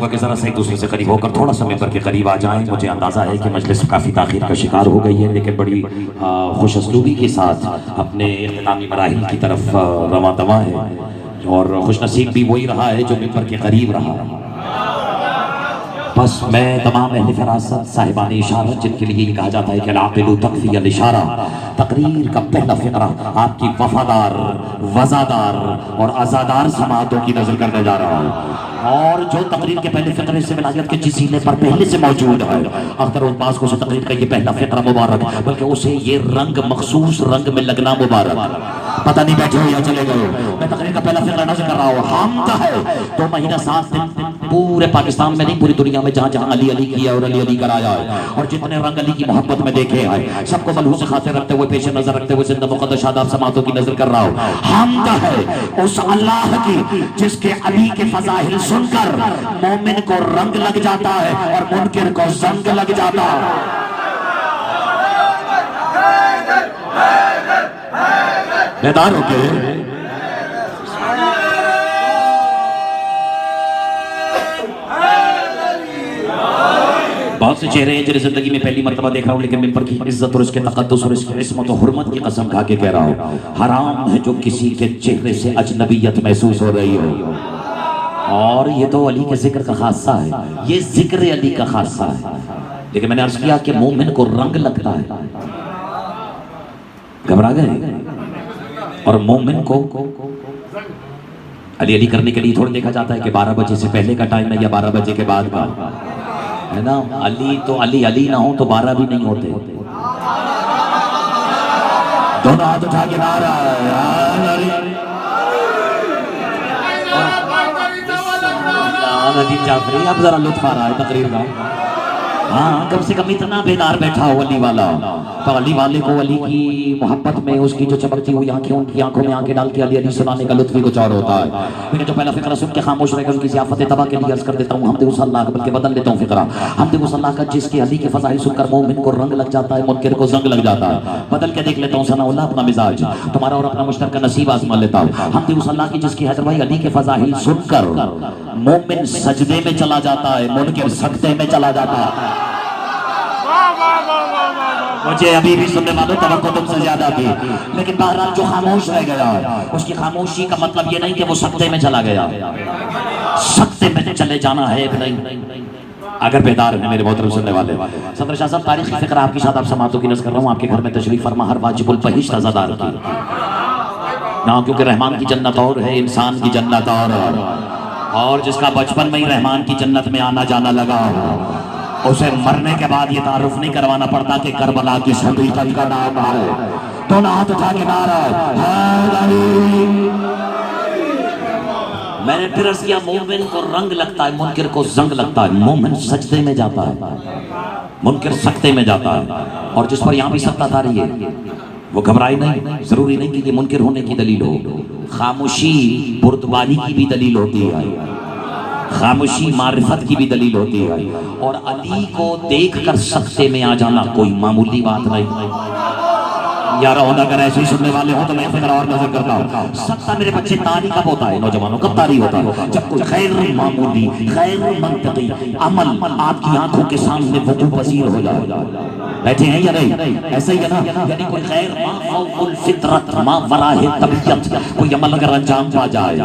کہ ذرا سے ایک دوسرے سے قریب ہو کر تھوڑا سا ممبر کے قریب آ جائیں. مجھے اندازہ ہے کہ مجلس کافی تاخیر کا شکار ہو گئی ہے، لیکن بڑی خوش اسلوبی کے ساتھ اپنے اختتامی مراحل کی طرف رواں دواں ہے، اور خوش نصیب بھی وہی رہا ہے جو ممبر کے قریب رہا. بس میں تمام اہل فراست صاحبان اشارت، جن کے لیے یہ کہا جاتا ہے کہ العاقل تکفی الاشارہ، تقریر کا پہلا فقرہ آپ کی وفادار، وزادار اور ازادار سماعتوں کی نظر کرنے جا رہا ہوں. اور جو تقریر کے پہلے فقرے سے ولایت کے جس سینے پر پہلے سے موجود ہے، اختر الباز کو تقریر کا یہ پہلا فقرہ مبارک، بلکہ اسے یہ رنگ مخصوص رنگ میں لگنا مبارک. پتہ نہیں بیٹھے ہو یا چلے گئے ہو، میں تقریر کا پہلا فقرہ نظر کر رہا ہوں. حمد ہے 2 مہینہ 7 دن پورے پاکستان میں نہیں، پوری دنیا میں جہاں جہاں علی علی کیا اور علی علی کرایا ہے، اور جتنے رنگ علی کی محبت میں دیکھے ہیں، سب کو ملحوظ خاطر رکھتے ہوئے، پیش نظر رکھتے ہوئے زندہ مقدس شاداب سماعتوں کی نظر کر رہا ہوں. حمد ہے اس اللہ کی جس کے علی کے فضائل سن کر مومن کو رنگ لگ جاتا ہے اور منکر کو زنگ لگ جاتا ہے. بیدار ہو کے بہت سے چہرے ہیں جنہیں زندگی میں پہلی مرتبہ دیکھ رہا ہوں، لیکن ممبر کی عزت اور اس کے تقدس اور اس کی عصمت و حرمت کی قسم کھا کے کہہ رہا ہوں، حرام ہے جو کسی کے چہرے سے اجنبیت محسوس ہو رہی ہو. اور یہ تو علی کے ذکر کا خاصہ ہے، یہ ذکر علی کا خاصہ ہے. لیکن میں نے عرض کیا کہ مومن کو رنگ لگتا ہے. گھبرا گئے؟ اور مومن کو علی علی کرنے کے لیے تھوڑا دیکھا جاتا ہے کہ 12 بجے سے پہلے کا ٹائم ہے یا 12 بجے کے بعد کا ہے نا. علی تو علی علی نہ ہو تو 12 بھی نہیں ہوتے. دونوں ہاتھ اٹھا کے نعرہ ندیم جعفری. اب ذرا لطف آ رہا ہے تقریر کا. ہاں کم سے کم اتنا بیدار بیٹھا ہو علی والا، تو علی والے کو علی کی محبت میں اس کی جو چمکتی ہوئی آنکھیں، ان کی آنکھوں میں آنکھیں ڈال کے علی علی سنانے کا لطف ہی کچھ اور ہوتا ہے. لیکن جو پہلا فقرہ سن کے خاموش رہ کر ان کی ضیافت تباہ کے لیے عرض کر دیتا ہوں حمد اس اللہ کا، بلکہ بدل لیتا ہوں فقرہ. حمد اس اللہ کا جس کے علی کے فضائل سن کر مومن کو رنگ لگ جاتا ہے، منکر کو زنگ لگ جاتا ہے. بدل کے دیکھ لیتا ہوں ثناء اللہ اپنا مزاج، تمہارا اور اپنا مشترکہ نصیب آزما لیتا ہوں. حمد اس اللہ کی جس کی حیدر بھائی علی کے فضائل سن کر مومن سجدے میں چلا جاتا ہے، منکر سجدے میں چلا جاتا ہے. مجھے ابھی بھی سننے والوں توقع تم سے زیادہ تھی، لیکن بہرحال جو خاموش رہ گیا اس کی خاموشی کا مطلب یہ نہیں کہ وہ سکتے میں چلا گیا. سکتے میں چلے جانا ہے نہیں. اگر بیدار ہیں میرے محترم سننے والے، صدر شاہ صاحب تاریخی فقرہ آپ کی شاداب سماعتوں کی نظر کر رہا ہوں. آپ کے گھر میں تشریف فرما ہر واجب الفحش عزادار کی نہ، کیونکہ رحمان کی جنت اور ہے، انسان کی جنت اور جس کا بچپن میں ہی رحمان کی جنت میں آنا جانا لگا، اسے مرنے کے بعد یہ تعارف نہیں کروانا پڑتا کہ کربلا کی حقیقت کا نام ہے. تو ہاتھ اٹھا کے نعرہ میں نے پھر عرض کیا مومن کو رنگ لگتا ہے، منکر کو زنگ لگتا ہے. مومن سجدے میں جاتا ہے، منکر سکتے میں جاتا ہے. اور جس پر یہاں بھی سکتہ تاری ہے وہ گھبرائی نہیں. ضروری نہیں کہ یہ منکر ہونے کی دلیل ہو، خاموشی بردباری کی بھی دلیل ہوتی ہے، خاموشی معرفت کی بھی دلیل ہوتی ہے. اور علی کو دیکھ کر سکتے میں آ جانا کوئی معمولی بات نہیں. یار اگر ایسے ہی سننے والے ہوں تو میں فکر اور نظر کرتا ہوں. سکتہ میرے بچے تاری کب ہوتا ہے نوجوانوں؟ کب تاری ہوتا ہے؟ جب کوئی غیر معمولی، غیر منطقی عمل آپ کی آنکھوں کے سامنے وقوع پذیر ہو جائے. بیٹھے ہیں یا نہیں؟ ایسا ہی ہے نا. یعنی کوئی غیر ما فوق الفطرت، ما وراء طبیعت کوئی عمل اگر انجام پا جائے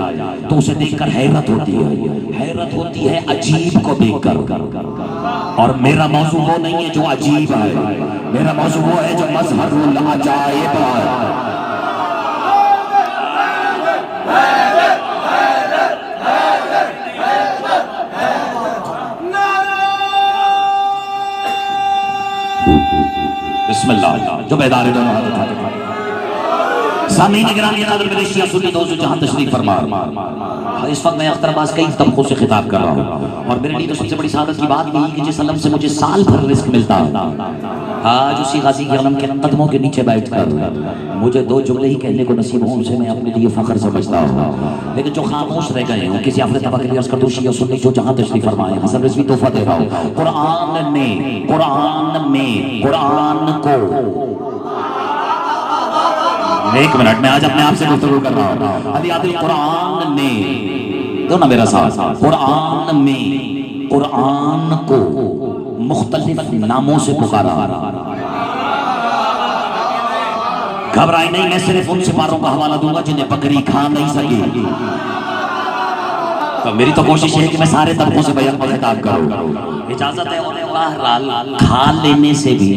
تو اسے دیکھ کر حیرت ہوتی ہے. حیرت ہوتی ہے عجیب کو دیکھ کر. اور میرا موضوع وہ نہیں ہے جو عجیب ہے، میرا موضوع وہ ہے جو مظہر العجائب ہے. بسم اللہ. جو بیدار ہے دونوں ہاتھ اٹھا کے سامعین گرامی قدر ملیشیا سنی دوستو جہاں تشریف فرما. اس وقت میں اختر عباس کئی طبقوں سے خطاب کر رہا ہوں، اور میرے لیے تو سب سے بڑی سعادت کی بات یہی کہ جس علم سے مجھے سال بھر رزق ملتا ہے، آج اسی غازی کے علم کے قدموں کے نیچے بیٹھ کر مجھے 2 جملے ہی کہنے کو نصیب ہوں، سے میں اپنے لیے فخر سمجھتا ہوں. لیکن جو خاموش رہ گئے ہیں کسی آفر طبقے کے لیے عرض کر دوں شیعہ سنی جو جہاں تشریف فرمائے، حسن رضوی تحفہ دے رہا ہوں. قرآن کو ایک منٹ میں آج اپنے آپ سے گفتگو کر رہا ہوں. علی عادل قرآن نے دو نا میرا ساتھ، قرآن میں قرآن کو مختلف ناموں سے پکارا. گھبرائے نہیں، میں صرف ان سپاروں کا حوالہ دوں گا جنہیں بکری کھا نہیں سکی. تو میری تو کوشش ہے کہ میں سارے طبقوں سے بیان پر خطاب کروں. اجازت ہے اور بہرحال کھا لینے سے بھی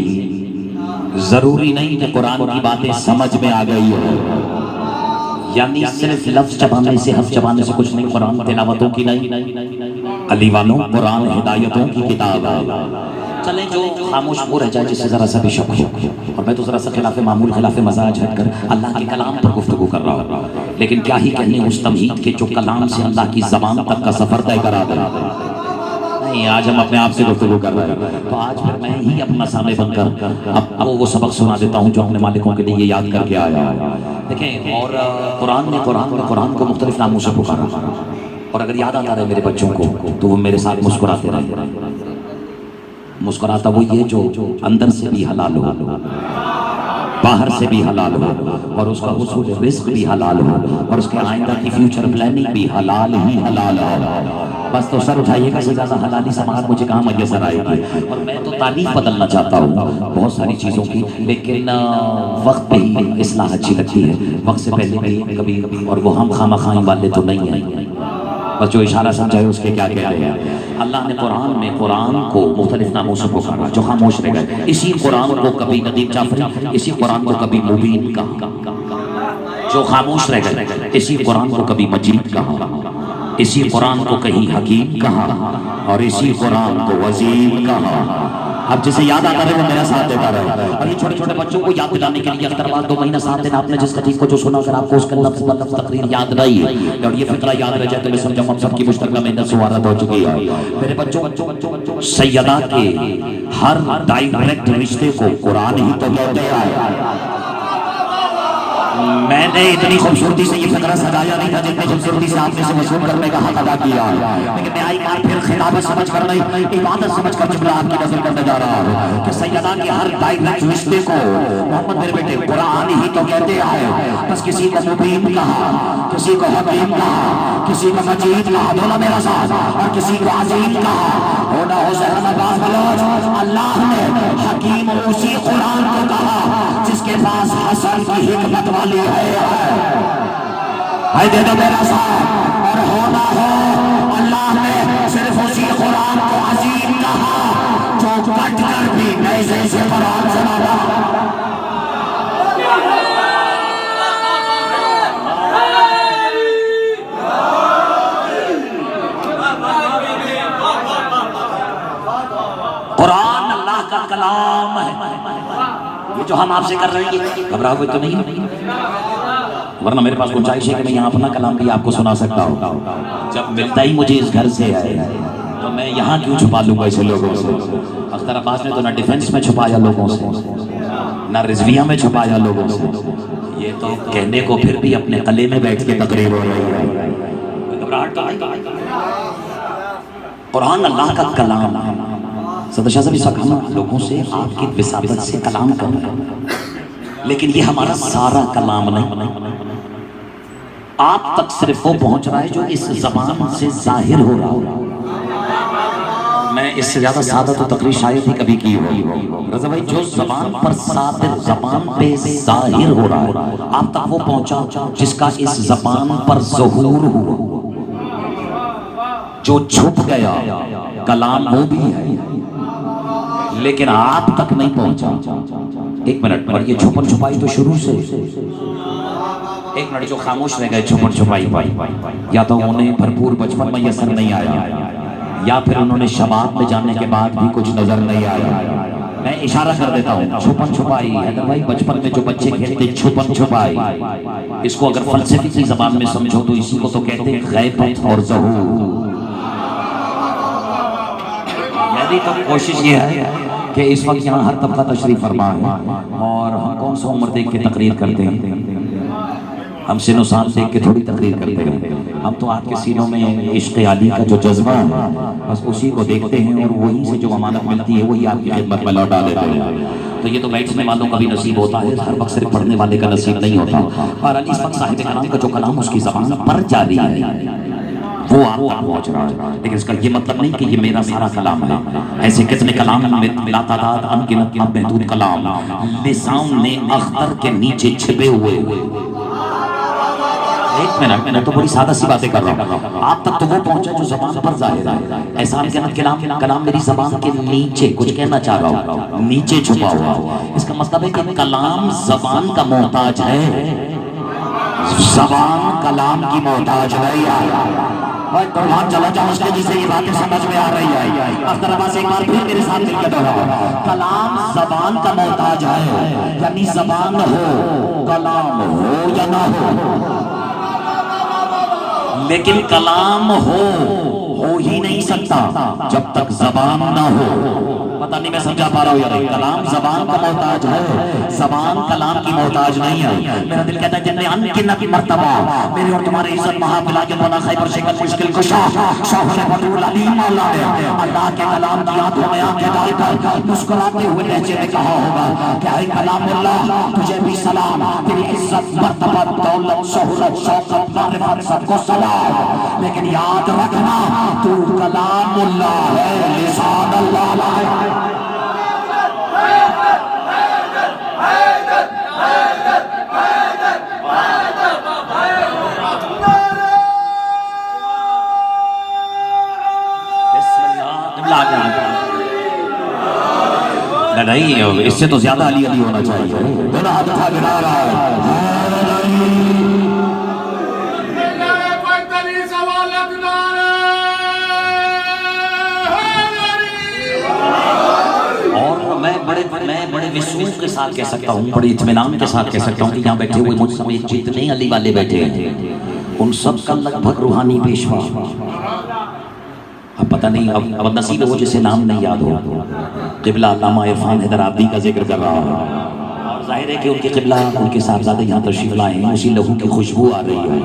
ضروری نہیں کہ قرآن کی باتیں سمجھ میں آ گئی ہو. یعنی صرف لفظ چبانے سے حرف چبانے سے کچھ نہیں. قرآن تلاوتوں کی نہیں، علی والوں قرآن ہدایتوں کی کتاب ہے. چلیں جو خاموش وہ رہ جائے جس سے ذرا سا بھی شک ہو. اور میں تو ذرا سا خلاف معمول خلاف مزاج ہٹ کر اللہ کے کلام پر گفتگو کر رہا ہوں. لیکن کیا ہی کہنے اس تمہید کے جو کلام سے اللہ کی زبان تک کا سفر طے کرا دے. نہیں، آج ہم اپنے آپ سے گفتگو کر رہے ہیں تو آج پھر میں ہی اپنا سامنے بن کر اب وہ سبق سنا دیتا ہوں جو اپنے مالکوں کے لیے یہ یاد کر کے آیا. دیکھیں، اور قرآن نے قرآن کو مختلف ناموں سے پکارا. اور اگر یاد آتا رہے میرے بچوں کو تو وہ میرے ساتھ مسکراتے رہے. مسکراتا وہ یہ جو اندر سے بھی حلال ہو، باہر سے بھی حلال ہو، اور اس کا حصول رزق بھی حلال ہو، اور اس کے آئندہ کی فیوچر پلاننگ بھی حلال ہی حلال ہو. بس تو سر اٹھائیے گا کہ زیادہ حلالی سماعت مجھے کہاں میسر آئے گی. اور میں تو تعریف بدلنا چاہتا ہوں بہت ساری چیزوں کی، لیکن وقت پہ ہی اصلاح اچھی لگتی ہے. وقت سے پہلے بھی کبھی، اور وہ ہم خامہ خائیں والے تو نہیں ہیں. بس جو اشارہ سمجھائے اس کے کیا کہتے ہیں. اللہ نے قرآن میں قرآن کو مختلف ناموں سے پکارا. جو خاموش رہ گئے اسی قرآن کو کبھی ندیم جعفری، اسی قرآن کو کبھی مبین کہا. جو خاموش رہ گئے اسی قرآن کو کبھی مجید کہا، اسی قرآن کو کہیں حکیم کہا، اور اسی قرآن کو وزیر کہا. اب جسے یاد آتا رہے وہ میرا ساتھ دیتا رہے. اور یہ چھوٹے چھوٹے بچوں کو یاد دلانے کے لیے اختر بعد 2 مہینہ ساتھ دینا. آپ نے جس خطیب کو جو سنا اگر آپ کو اس کا لفظ لفظ تقریر یاد نہیں ہے اور یہ فقرہ یاد رہ جائے تو میں سمجھا ہم سب کی مشترکہ محنت سوارت ہو چکی ہے. میرے بچوں، سیدہ کے ہر ڈائریکٹ رشتے کو قرآن ہی تو کہتے ہیں. میں نے اتنی خوبصورتی سے یہ فقرہ سجایا نہیں تھا جتنی خوبصورتی سے آپ نے سے وصول کرنے کا حق ادا کیا. لیکن میں آئی بار پھر خطابت سمجھ کر نہیں، عبادت سمجھ کر جملہ آپ کی نظر کرنے جا رہا ہوں کہ سیدہ کے ہر ڈائریکٹ رشتے کو محمد میرے بیٹے قرآن ہی تو کہتے ہیں. بس کسی کو مبین کہا، کسی کو حکیم کہا، کسی کو مجید کہا، بولا میرا ساتھ، اور کسی کو عظیم کہا. ہونا ہو زہران عباس بلوچ، اللہ نے حکیم اسی قرآن کو کہا جس کے پاس حسن کی حکمت والی ہے. دے دو میرا ساتھ. اور ہونا ہو اللہ نے صرف اسی قرآن کو عظیم کہا جو کٹ کر بھی نیزے سے قرآن سناتا. قرآن اللہ کا کلام ہے. یہ جو ہم آپ سے کر رہے ہیں گھبرا ہوئے تو نہیں، ورنہ میرے پاس گنجائش ہے کہ میں یہاں اپنا کلام بھی آپ کو سنا سکتا ہوں. جب ملتا ہی مجھے اس گھر سے آئے تو میں یہاں کیوں چھپا لوں گا اسے لوگوں سے. اختر عباس نے تو نہ ڈیفنس میں چھپایا لوگوں سے، نہ رضویہ میں چھپایا لوگوں سے. یہ تو کہنے کو پھر بھی اپنے قلعے میں بیٹھ کے تقریر ہو رہی ہے. قرآن اللہ کا کلام ہے. صدر شاہ صاحب اس وقت ہم لوگوں سے آپ کی وساطت سے کلام کر رہے ہیں، لیکن یہ ہمارا سارا کلام نہیں. آپ تک صرف وہ پہنچ رہا ہے جو اس زبان سے ظاہر ہو رہا ہو. میں اس سے زیادہ سادہ تو تقریر شاید ہی کبھی کی ہوئی. رضا بھائی، جو زبان پر صادر، زبان پہ ظاہر ہو رہا ہے، آپ تک وہ پہنچا جس کا اس زبان پر ظہور ہوا. جو چھپ گیا کلام وہ بھی ہے لیکن آپ تک نہیں پہنچا. ایک منٹ، اور یہ چھپن چھپائی تو شروع سے. ایک منٹ، جو خاموش رہ گئے چھپن چھپائی یا تو انہیں بھرپور بچپن میں میسر نہیں آیا، یا پھر انہوں نے شباب میں جانے کے بعد بھی کچھ نظر نہیں آیا. میں اشارہ کر دیتا ہوں، چھپن چھپائی حیدر بھائی بچپن میں جو بچے کھیلتے چھپن چھپائی، اس کو اگر فلسفی کی زبان میں سمجھو تو اسی کو تو کہتے ہیں غیبت اور ظہور. میری تو کوشش یہ ہے کہ اس وقت یہاں ہر طبقہ تشریف فرما ہے، اور ہم کون سا عمر دیکھ کے تقریر کرتے ہیں، ہم سن و سال دیکھ کے تھوڑی تقریر کرتے ہیں. ہم تو آپ کے سینوں میں عشق علی کا جو جذبہ ہے بس اسی کو دیکھتے ہیں، اور وہیں سے جو امانت ملتی ہے وہی آپ کی خدمت میں لوٹا دیتے ہیں. تو یہ تو بیٹھنے والوں کا بھی نصیب ہوتا ہے، ہر وقت صرف پڑھنے والے کا نصیب نہیں ہوتا. اور علی اس وقت صاحب کرام کا جو کلام اس کی زبان پر جاری ہے وہ آپ تک پہنچ رہا ہے. لیکن اس کا یہ مطلب نہیں کہ یہ میرا سارا کلام ہے. ایسے کتنے کلام لا تعداد انگنت محدود کلام لسان نے اختر کے نیچے چھپے ہوئے. ایک منٹ میں تو بڑی سادہ سی باتیں کر رہا ہوں. آپ تک تو وہ پہنچا جو زبان پر ظاہر ہے. ایسا انگنت کلام میری زبان کے نیچے کچھ کہنا چاہ رہا ہوں, نیچے چھپا ہوا. اس کا مطلب ہے کہ کلام زبان کا محتاج ہے, زبان کلام کی محتاج ہے. قربان چلا جاؤ اس کے جسے یہ باتیں سمجھ میں آ رہی ہے. اختر عباس ایک بار پھر میرے ساتھ مل کے دوہراؤ. کلام زبان کا محتاج ہے, یعنی زبان ہو کلام ہو یا نہ ہو, لیکن کلام ہو ہی نہیں سکتا جب تک زبان نہ ہو. پتہ نہیں میں سمجھا پا رہا ہوں یا نہیں. کلام زبان کا محتاج ہے, زبان کلام کی محتاج نہیں ہے. میرا دل کہتا ہے جن نے انگنت مرتبہ میرے اور تمہارے عزت محافلہ کے مولا خیبر شکل مشکل کشا شوہر بدول علی مولا نے اللہ کے کلام کی آنکھوں میں آنکھیں ڈال کر مسکراتے ہوئے لہجے میں کہا ہوگا کہ اے کلام اللہ تجھے بھی سلام, تیری عزت مرتبہ دولت شہرت شوقت معرفت سب کو سلام, لیکن یاد رکھنا تو کلام اللہ ہے, لسان اللہ ہے. نہیں, اس سے تو زیادہ علی علی ہونا چاہیے. اور میں بڑے وسوخ کے ساتھ کہہ سکتا ہوں, بڑے اطمینان کے ساتھ کہہ سکتا ہوں کہ یہاں بیٹھے ہوئے مجھ سمیت جتنے علی والے بیٹھے ہیں ان سب کا لگ بھگ روحانی پیشوا. اب پتہ نہیں, اب نصیب ہو جسے نام نہیں یاد ہو. قبلہ علامہ عرفان حیدر عابدی کا ذکر کر رہا ہوں, اور ظاہر ہے کہ ان کے قبلہ ان کے صاحبزادے یہاں تشریف لائے ہیں, اسی لہو کی خوشبو آ رہی ہے,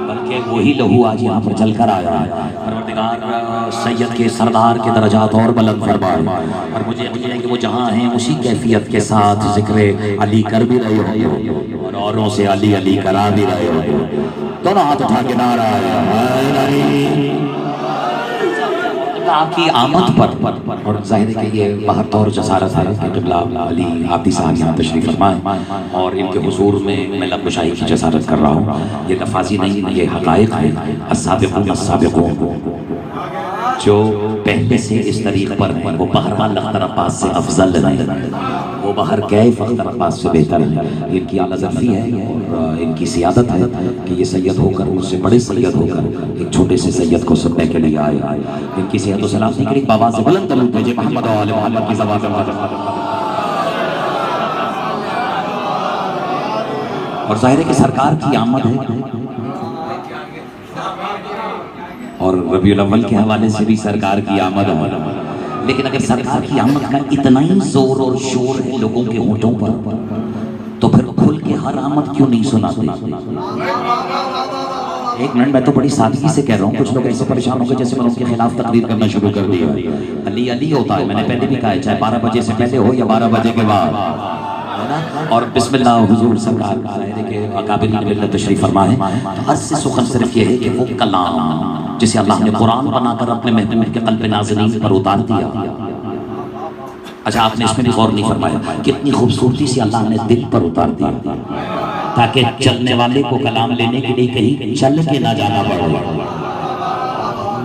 بلکہ وہی لہو آج یہاں پر جل کر آیا ہے. پروردگار سید کے سردار کے درجات اور بلند فرمائے, اور مجھے یقین ہے کہ وہ جہاں ہیں اسی کیفیت کے ساتھ ذکر علی کر بھی رہے ہو اور اوروں سے علی علی کرا بھی رہے ہو. دونوں ہاتھ اٹھا کے نعرہ آپ کی آمد پر, اور ظاہر ہے کہ یہ باہر طور جسارت ہے کہ قبلہ علی عابدی صاحب یہاں تشریف فرمائیں, اور ان کے حضور میں لب گشائی کی جسارت کر رہا ہوں. یہ لفاظی نہیں, یہ حقائق ہیں. السابقون السابقون جو پہلے سے اس طریق پر ہیں وہ بہرحال اختر عباس سے افضل نہیں, وہ بہر کیف اختر عباس سے بہتر ہے. ان کی اعلیٰ ظرفی ہے اور ان کی سیادت ہے کہ یہ سید ہو کر اس سے بڑے سید ہو کر ایک چھوٹے سے سید کو سننے کے لیے آئے. ان کی صحت و سلامتی کے لیے بآواز بلند درود بھیجے محمد و آل محمد کی زبان سے. اور ظاہر ہے کہ سرکار کی آمد ہے, اور ربیع الاول کے حوالے سے بھی سرکار کی آمد ہے. لیکن اگر سرکار کی آمد کا اتنا ہی زور اور شور ہے لوگوں کے ہونٹوں پر, تو پھر کھل کے ہر آمد کیوں نہیں سناتے؟ ایک منٹ, میں تو بڑی سادگی سے کہہ رہا ہوں, کچھ لوگ ایسے پریشان ہو گئے جیسے میں ان کے خلاف تقریر کرنا شروع کر دیا. علی علی ہوتا ہے, میں نے پہلے بھی کہا ہے, چاہے 12 بجے سے پہلے ہو یا 12 بجے کے بعد. اور بسم اللہ حضور سرکار کا ہے کہ اکابرین ملت تشریف فرما ہے. تو عرض سے سخن صرف یہ ہے کہ وہ کلام جسے اللہ نے قرآن بنا کر اپنے محبوب کے قلب ناظرین پر اتار دیا. اچھا, آپ نے اس میں بھی غور نہیں فرمایا کتنی خوبصورتی سے اللہ نے دل پر اتار دیا, تاکہ چلنے والے کو کلام لینے کے لیے کہیں چل کے نہ جانا پڑے.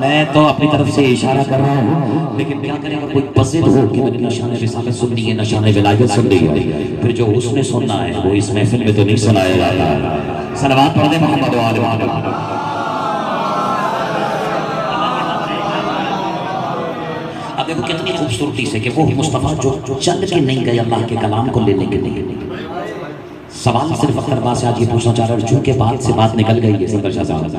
میں تو اپنی طرف سے اشارہ کر رہا ہوں, لیکن کیا کریں اگر کوئی بزد ہو کہ میں نشان رسالت سننی ہے, نشان ولایت سننی ہے, پھر جو اس نے سننا ہے وہ اس محفل میں تو نہیں سنایا جاتا. صلوات پڑھ دیں محمد و آل محمد. اب دیکھو کتنی خوبصورتی سے کہ وہ مصطفیٰ جو چل کے نہیں گئے اللہ کے کلام کو لینے کے لیے. سوال صرف اختر عباس سے آج یہ پوچھنا چاہ رہا ہے, چونکہ بات سے بات نکل گئی ہے صدر شاہ صاحب,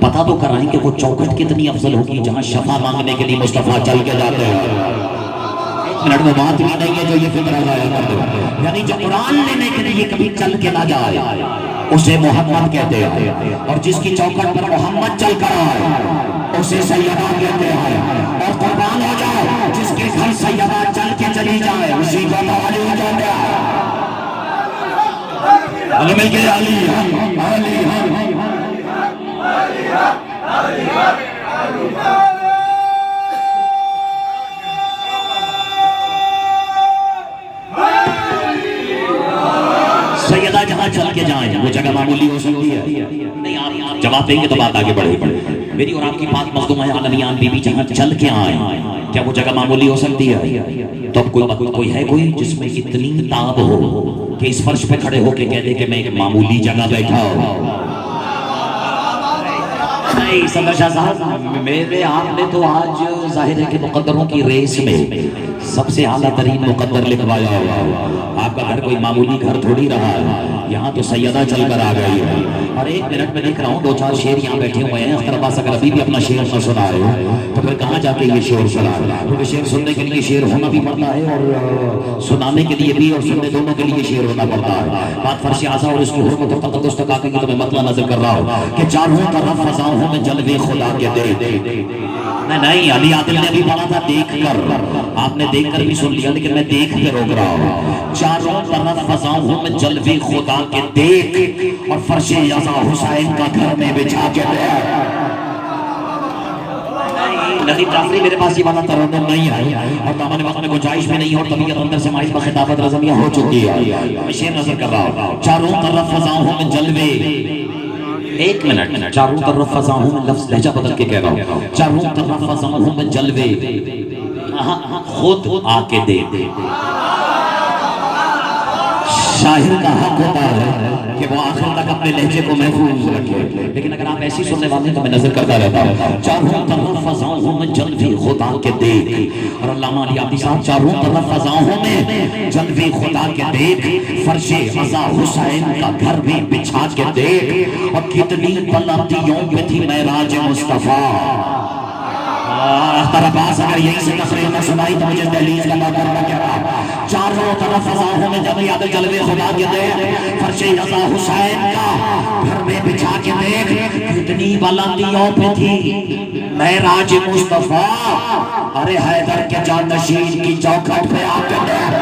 پتہ تو کرائیں کہ وہ چوکھٹ کتنی افضل ہوگی جہاں شفا مانگنے کے لیے مصطفیٰ چل کے جاتے ہیں. ایک منٹ, وہ بات بھی نہیں ہے جو یہ فکر آیا کر دو, یعنی جو قرآن لینے کے لیے کبھی چل کے نہ جائے اسے محمد کہتے ہیں, اور جس کی چوکھٹ پر محمد چل کر آئے اسے سیدہ کہتے ہیں. اور قربان ہو جائے جس کے گھر سیدہ چل کے چلی جائے اسی کو علی کہتے ہیں. علی مل کے علی ہم علی ہم سیدہ جہاں چل کے جائیں وہ جگہ معمولی ہو سکتی ہے نہیں، آپ جواب دیں گے تو بات آگے بڑھے میری اور آپ کی بات مخدوم ہے عالمیان بی بی جہاں چل کے آئیں کیا وہ جگہ معمولی ہو سکتی ہے؟ تو کوئی ہے کوئی جس میں اتنی تاب ہو کہ اس فرش پہ کھڑے ہو کے کہہ دے کہ میں ایک معمولی جگہ بیٹھا ہوں؟ نہیں صدر شاہ صاحب، میرے آپ نے تو آج ظاہر ہے کہ مقدروں کی ریس میں سب سے اعلیٰ ترین مقدر لکھوایا ہوا۔ آپ کا گھر کوئی معمولی گھر تھوڑی رہا ہے، یہاں تو سیدہ چل کر آ گئی ہے۔ اور ایک منٹ میں دیکھ رہا ہوں 2-4 شیر یہاں بیٹھے ہوئے ہیں، اختر عباس اگر ابھی بھی اپنا شیر نہ سنا رہے تو پھر کہاں جا کے یہ شیر سنا ہے؟ کیونکہ شیر سننے کے لیے شیر ہونا بھی پڑتا ہے اور سنانے کے لیے بھی اور سننے دونوں کے لیے شیر ہونا پڑتا ہے۔ بات فرش اعظم اور اس کی حرمت و تقدس تک آ گئی تو میں مطلع نظر کر رہا ہوں کہ چاروں طرف فضاؤں میں جلوے خدا کے دے۔ نہیں علی عادل نے ابھی پڑھا تھا دیکھ کر، آپ نے دیکھ کر بھی سن لیا لیکن میں دیکھ کے روک رہا ہوں۔ چاروں طرف فضاؤں میں جلوے خدا کے دیکھ اور فرش اعظم حسین کا گھر میں بچھا کے دے۔ نہیں جعفری میرے پاس یہ والا ترنم نہیں ہے اور دامن وقت میں گنجائش بھی نہیں ہے اور طبیعت اندر سے مائل بخطابت رضمیہ ہو چکی ہے۔ میں شیر نظر کر رہا ہوں، چاروں طرف فضاؤں میں جلوے، ایک منٹ، چاروں طرف فضاؤں میں، لفظ لہجہ بدل کے کہہ رہا ہوں، چاروں طرف فضاؤں میں جلوے خود آ کے دے۔ شاعر کا حق ہوتا ہے کہ وہ آخر تک اپنے لہجے کو محفوظ رکھے، لیکن اگر آپ ایسی سننے والے تو میں نظر کرتا رہتا ہوں۔ چاروں طرف فضاؤں میں جلوے خدا کے دیکھ، اور علامہ علی عابدی صاحب چاروں طرف فضاؤں میں جلوے خدا کے دیکھ، فرش اعظم حسین کا گھر بھی بچھا کے دیکھ، اور کتنی بلندیوں پہ تھی معراج مصطفیٰ۔ اختر عباس اگر یہی سے تفریح نہ سنائی تو مجھے دہلیز کا کرنا کیا رہا۔ چاروں طرف فضاؤں میں جلوے خدا کے دیکھ، فرش اعظم حسین کا گھر میں بچھا کے دیکھ، کتنی بلندیوں پہ تھی معراج مصطفیٰ۔ ارے حیدر کے جانشین کی چوکھٹ پہ آ کے دیکھ،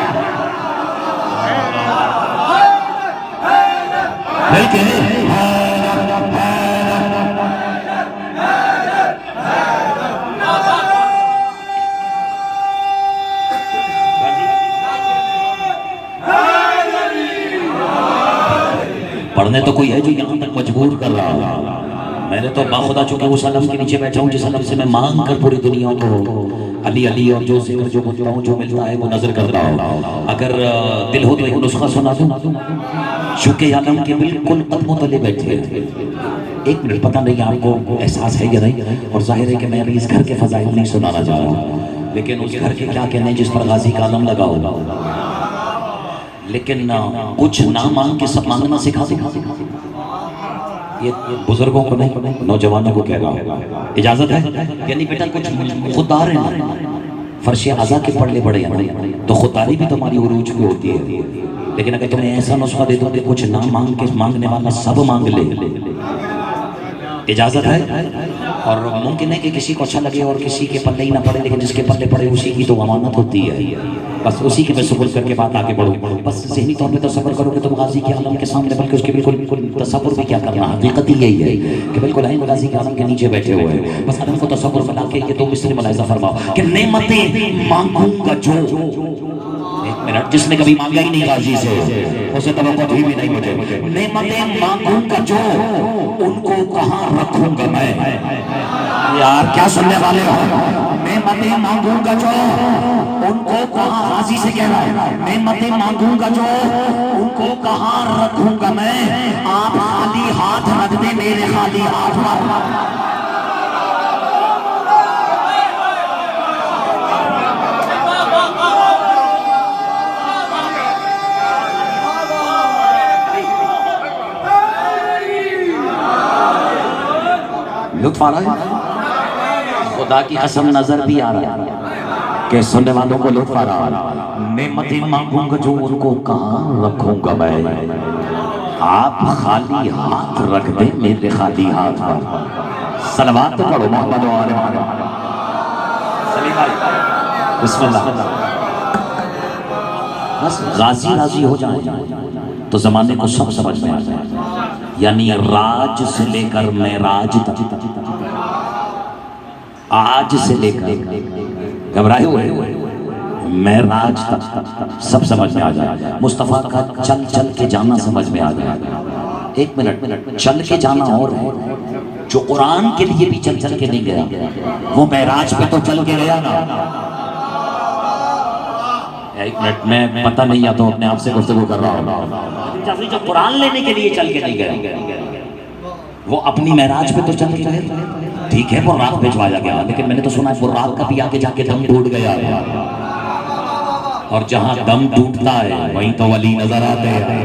پڑھنے تو کوئی ہے جو یہاں تک مجبور کر رہا ہے۔ میں نے تو باخدا چونکہ اس علم کے نیچے بیٹھا ہوں جس علم سے میں مانگ کر پوری دنیا کو علی علی اور جو ذکر جو بنتا ہوں جو ملتا ہے وہ نظر کرتا ہوں۔ اگر دل ہو تو ایک نسخہ سنا دوں، چونکہ علم کے بالکل قدموں تلے بیٹھے ہیں۔ ایک منٹ، پتہ نہیں آپ کو احساس ہے یا نہیں، اور ظاہر ہے کہ میں ابھی اس گھر کے فضائل نہیں سنانا چاہ رہا، لیکن اس گھر کے کیا کہنے جس پر غازی کا علم لگا ہوگا، لیکن کچھ نہ مانگ کے سب مانگنا سکھا۔ یہ بزرگوں کو نہیں، نوجوانوں کو کہہ رہا ہوں، اجازت ہے؟ یعنی بیٹا کچھ خوددار ہیں، فرش اعظم کے پڑھنے بڑے ہیں تو خودداری بھی تمہاری عروج پہ ہوتی ہے، لیکن اگر تمہیں ایسا نسخہ دے دو کہ کچھ نہ مانگ کے مانگنے والا سب مانگ لے، اجازت ہے؟ اور ممکن ہے کہ کسی کو اچھا لگے اور کسی کے پلے ہی نہ پڑے، لیکن جس کے پلے پڑے اسی کی تو امانت ہوتی ہے، بس اسی کے میں سبر کر کے بات آگے بڑھو۔ بس ذہنی طور پہ تصور کرو کہ تم غازی کے عالم کے سامنے، بلکہ اس کے بالکل تصور بھی کیا کرنا، حقیقت ہی یہی ہے کہ بالکل ہے غازی کے عالم کے نیچے بیٹھے ہوئے ہیں۔ بس عالم کو تصور بنا کے یہ تو مصر ملاحظہ فرماؤ کہ نعمتیں مانگوں گا جو، ایک منٹ، جس نے کبھی مانگا ہی نہیں غازی سے اسے توقع تھی بھی نہیں مجھے، نعمتیں مانگوں گا جو ان کو کہاں رکھوں گا میں۔ یار کیا سننے والے ہو، نعمتیں مانگوں گا جو ان کو کہاں، غازی سے کہہ رہا ہے نعمتیں مانگوں گا جو ان کو کہاں رکھوں گا میں، آپ خالی ہاتھ رکھ دے میرے خالی ہاتھ پر۔ لطف آ رہا ہے؟ خدا کی قسم نظر بھی آ رہا ہے کہ سننے والوں کو لطف آ رہا ہے۔ نعمتیں مانگوں گا جو ان کو کہاں رکھوں گا میں، آپ خالی ہاتھ رکھ دیں میرے خالی ہاتھ پر۔ صلوات تو پڑھو محمد و آل محمد۔ سلیم بھائی بسم اللہ۔ بس غازی راضی ہو جائیں تو زمانے کو سب سمجھ میں آ جائے، یعنی راج سے لے کر معراج تک آج سے لے کر گھبرائے ہوئے معراج تک سب سمجھ میں آ جائے. مصطفیٰ کا چل چل کے جانا سمجھ میں آ جائے. ایک منٹ، چل کے جانا اور ہے، جو قرآن کے لیے بھی چل چل کے نہیں گیا وہ معراج پہ تو چل کے گیا نا. ایک منٹ، میں پتہ نہیں آتا اپنے آپ سے گفتگو کر رہا ہوں. جو قرآن لینے کے لیے چل کے نہیں گیا وہ اپنی معراج پہ تو چل کے گئے. ٹھیک ہے براق بھیجوایا گیا، لیکن میں نے تو سنا ہے براق کا بھی آگے جا کے دم ٹوٹ گیا. اور جہاں دم ٹوٹتا ہے وہیں تو ولی نظر آتے ہیں.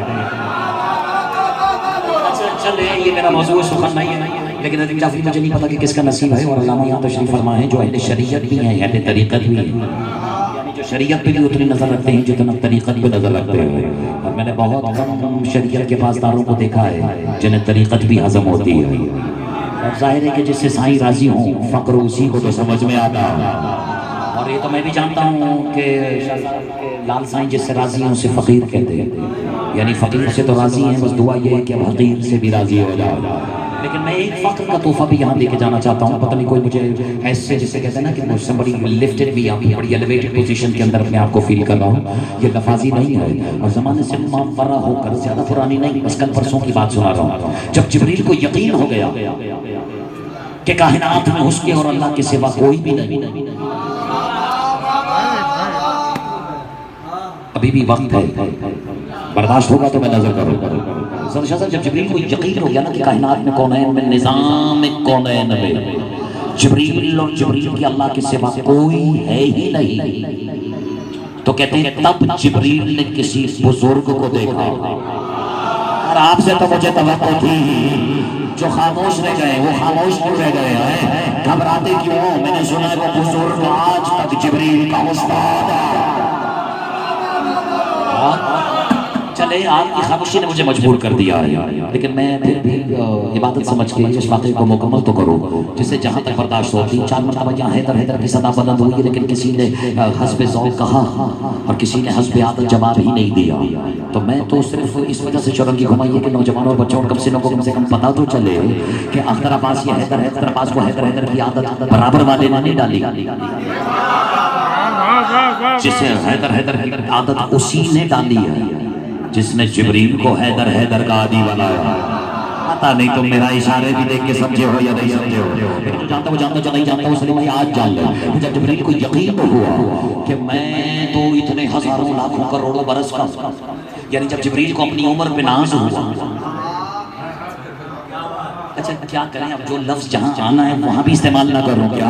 چلے یہ میرا موضوع سخن نہیں ہے، لیکن حضرت جعفری مجھے نہیں پتا کہ کس کا نصیب ہے. اور علامہ یہاں تشریف فرما ہے جو اہل شریعت بھی ہیں، اہل طریقت بھی ہیں، یعنی جو شریعت پہ بھی اتنی نظر رکھتے ہیں جتنا طریقت پہ نظر رکھتے ہیں. اور میں نے بہت کم شریعت کے پاسداروں کو دیکھا ہے جنہیں طریقت بھی ہضم ہوتی ہے. اور ظاہر ہے کہ جس سے سائیں راضی ہوں فقر اسی کو تو سمجھ میں آتا. اور یہ تو میں بھی جانتا ہوں کہ لال سائیں جس سے راضی ہیں اسے فقیر کہتے ہیں، یعنی فقیر سے تو راضی ہیں، بس دعا یہ ہے کہ حقیر سے بھی راضی ہو جائے. لیکن میں ایک فقر کا تحفہ بھی یہاں دے کے جانا چاہتا ہوں. پتہ نہیں کوئی مجھے ایسے جسے کہتے ہیں نا کہ مجھ بڑی لفٹڈ بھی یہاں بڑی ایلیویٹڈ پوزیشن کے اندر اپنے آپ کو فیل کر رہا ہوں. یہ لفاظی نہیں ہے اور زمانے سے ماورا ہو کر زیادہ پرانی نہیں، بس کل پرسوں کی بات سنا رہا ہوں. جب جبریل کو یقین ہو گیا کہ کائنات میں اس کے اور اللہ کے سوا کوئی بھی نہیں، ابھی بھی وقت ہے، برداشت ہوگا تو میں نظر کروں. جب جبریل کو یقین ہو گیا نا کہ کائنات میں کونین میں نظام کونین میں جبریل اور جبریل کی اللہ کے سوا کوئی ہے ہی نہیں، تو کہتے ہیں تب جبریل نے کسی بزرگ کو دیکھا. اور آپ سے تو مجھے توقع تھی، جو خاموش رہ گئے وہ خاموش کیوں رہ گئے ہیں؟ گھبراتے کیوں؟ میں نے سنا ہے وہ بزرگ آج تک جبریل کا استاد ہے. چلے آپ کی خاموشی نے مجھے مجبور کر دیا ہے، لیکن میں پھر بھی عبادت سمجھ کے اس واقعے کو مکمل تو کروں جسے جہاں تک برداشت ہوتی. 4 مرتبہ یہاں حیدر حیدر کی صدا بلند ہوئی، لیکن کسی نے حسب ذوق کہا اور کسی نے حسب عادت جواب ہی نہیں دیا. تو میں تو صرف اس وجہ سے چورنگی گھمائی ہے کہ نوجوانوں اور بچوں کو کم سے کم پتا تو چلے کہ اختر عباس یہ حیدر عباس کو حیدر حیدر کی عادت برابر والے نے نہیں ڈالی، جسے حیدر حیدر کی عادت اسی نے ڈالی ہے جس نے جبریل کو حیدر حیدر کا عادی بنایا. پتا نہیں تم میرا اشارے بھی دیکھ کے سمجھے ہو یا نہیں سمجھے ہو، لیکن جو جانتا وہ جانتا، جو نہیں جانتا اس لیے میں آج جان لے. جب جبریل کو یقین ہوا کہ میں تو اتنے ہزاروں لاکھوں کروڑوں برس کا، یعنی جب جبریل کو اپنی عمر پہ ناز ہوا. اچھا کیا کریں، اب جو لفظ جہاں آنا ہے وہاں بھی استعمال نہ کروں کیا؟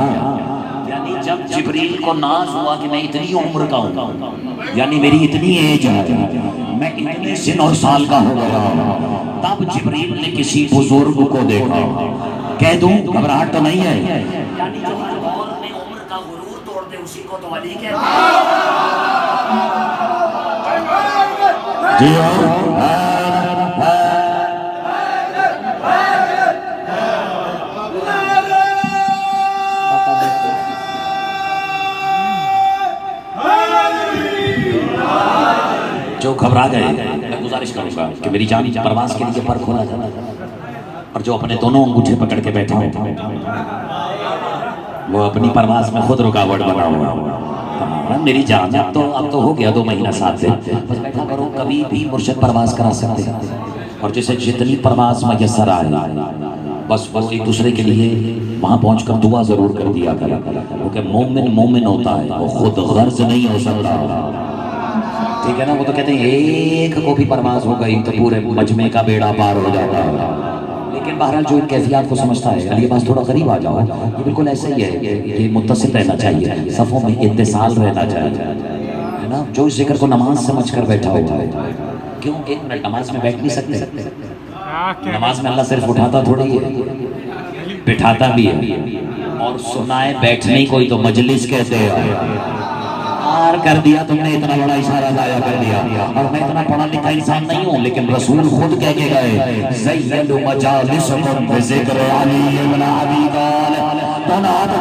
یعنی جب جبریل کو ناز ہوا کہ میں اتنی عمر کا ہوں، یعنی میری اتنی ایج ہے، میں اتنے سن اور سال کا ہو گیا، تب جبریل نے کسی بزرگ کو دیکھا. کہہ دوں گھبراہٹ تو نہیں ہے، یعنی جو ہر دور میں عمر کا غرور توڑ دے اسی کو تو ولی کہتے ہیں. جو گھبرا گئے میں گزارش کروں گا کہ میری جان پرواز کے لیے پر کھولا جانا، اور جو اپنے دونوں انگوٹھے پکڑ کے بیٹھا ہو وہ اپنی پرواز میں خود رکاوٹ بنا ہوا. میری جان اب تو ہو گیا 2 مہینہ ساتھ سے، بس بیٹھا کرو. کبھی بھی مرشد پرواز کرا سکتے ہیں، اور جسے جتنی پرواز میسر آئے بس وہ ایک دوسرے کے لیے وہاں پہنچ کر دعا ضرور کر دیا کرے، کیونکہ مومن ہوتا ہے وہ خود غرض نہیں ہو سکتا. ٹھیک ہے نا، وہ تو کہتے ہیں ایک کو بھی پرواز ہو گئی تو پورے مجمع کا بیڑا پار ہو جاتا ہے. لیکن بہرحال جو ان کیفیات کو سمجھتا ہے، علی عباس تھوڑا قریب آ جاؤ، یہ بالکل ایسا ہی ہے، یہ متصل رہنا چاہیے، صفوں میں اتصال رہنا چاہیے، ہے نا. جو اس ذکر کو نماز سمجھ کر بیٹھا ہوا ہے، کیوں 1 منٹ نماز میں بیٹھ نہیں سکتے؟ نماز میں اللہ صرف اٹھاتا تھوڑی ہے، بٹھاتا بھی ہے. اور سنائے بیٹھنے کوئی تو مجلس کہتے ہیں. کر دیا تم نے، اتنا بڑا اشارہ ضائع کر دیا. اور میں اتنا پڑھا لکھا انسان نہیں ہوں، لیکن رسول خود کہہ کے گئے زین مجالسکم بذکر علی بن ابی طالب. تناد